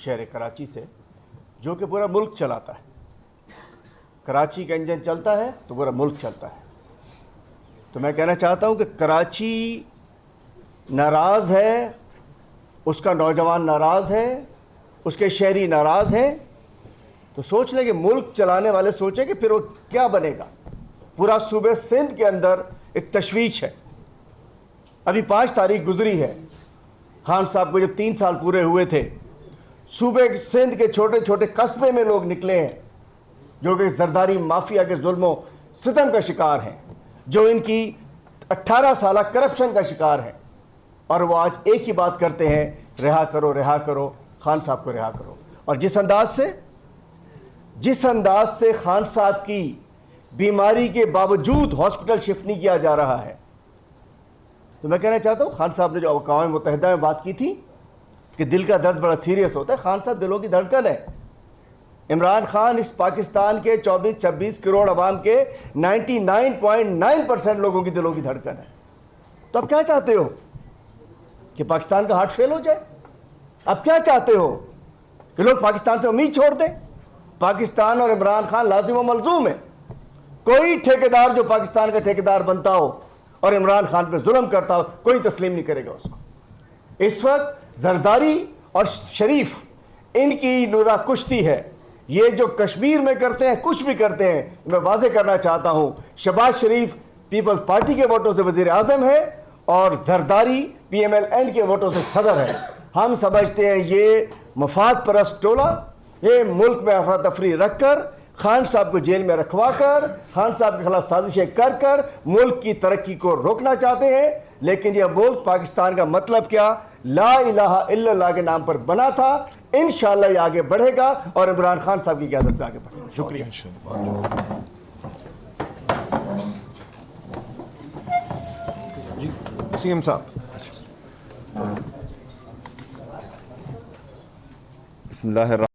شہر کراچی سے جو کہ پورا ملک چلاتا ہے. کراچی کا انجن چلتا ہے تو پورا ملک چلتا ہے. تو میں کہنا چاہتا ہوں کہ کراچی ناراض ہے, اس کا نوجوان ناراض ہے, اس کے شہری ناراض ہیں, تو سوچ لیں کہ ملک چلانے والے سوچیں کہ پھر وہ کیا بنے گا. پورا صوبے سندھ کے اندر ایک تشویش ہے. ابھی 5 تاریخ گزری ہے, خان صاحب کو جب 3 سال پورے ہوئے تھے, صوبے سندھ کے چھوٹے چھوٹے قصبے میں لوگ نکلے ہیں جو کہ زرداری مافیا کے ظلم و ستم کا شکار ہیں, جو ان کی 18 سالہ کرپشن کا شکار ہیں, اور وہ آج ایک ہی بات کرتے ہیں, رہا کرو رہا کرو, خان صاحب کو رہا کرو. اور جس انداز سے خان صاحب کی بیماری کے باوجود ہاسپٹل شفٹ نہیں کیا جا رہا ہے, تو میں کہنا چاہتا ہوں خان صاحب نے جو اقوام متحدہ میں بات کی تھی کہ دل کا درد بڑا سیریس ہوتا ہے, خان صاحب دلوں کی دھڑکن ہے. عمران خان اس پاکستان کے 24-26 کروڑ عوام کے 99.9% لوگوں کی دلوں کی دھڑکن ہے. تو اب کیا چاہتے ہو کہ پاکستان کا ہارٹ فیل ہو جائے؟ اب کیا چاہتے ہو کہ لوگ پاکستان سے امید چھوڑ دیں؟ پاکستان اور عمران خان لازم و ملزوم ہے. کوئی ٹھیکیدار جو پاکستان کا ٹھیکیدار بنتا ہو اور عمران خان پہ ظلم کرتا ہو, کوئی تسلیم نہیں کرے گا اس کو. اس وقت زرداری اور شریف ان کی نورا کشتی ہے. یہ جو کشمیر میں کرتے ہیں, کچھ بھی کرتے ہیں, میں واضح کرنا چاہتا ہوں, شہباز شریف پیپلز پارٹی کے ووٹوں سے وزیر اعظم ہے اور زرداری PMLN کے ووٹوں سے صدر ہے. ہم سمجھتے ہیں یہ مفاد پرست ٹولہ, یہ ملک میں افراتفری رکھ کر, خان صاحب کو جیل میں رکھوا کر, خان صاحب کے خلاف سازشیں کر ملک کی ترقی کو روکنا چاہتے ہیں. لیکن یہ ملک پاکستان کا مطلب کیا, لا الہ الا اللہ کے نام پر بنا تھا. انشاءاللہ یہ آگے بڑھے گا اور عمران خان صاحب کی قیادت پہ آگے بڑھے گا. شکریہ. CM صاحب. بسم اللہ الرحمن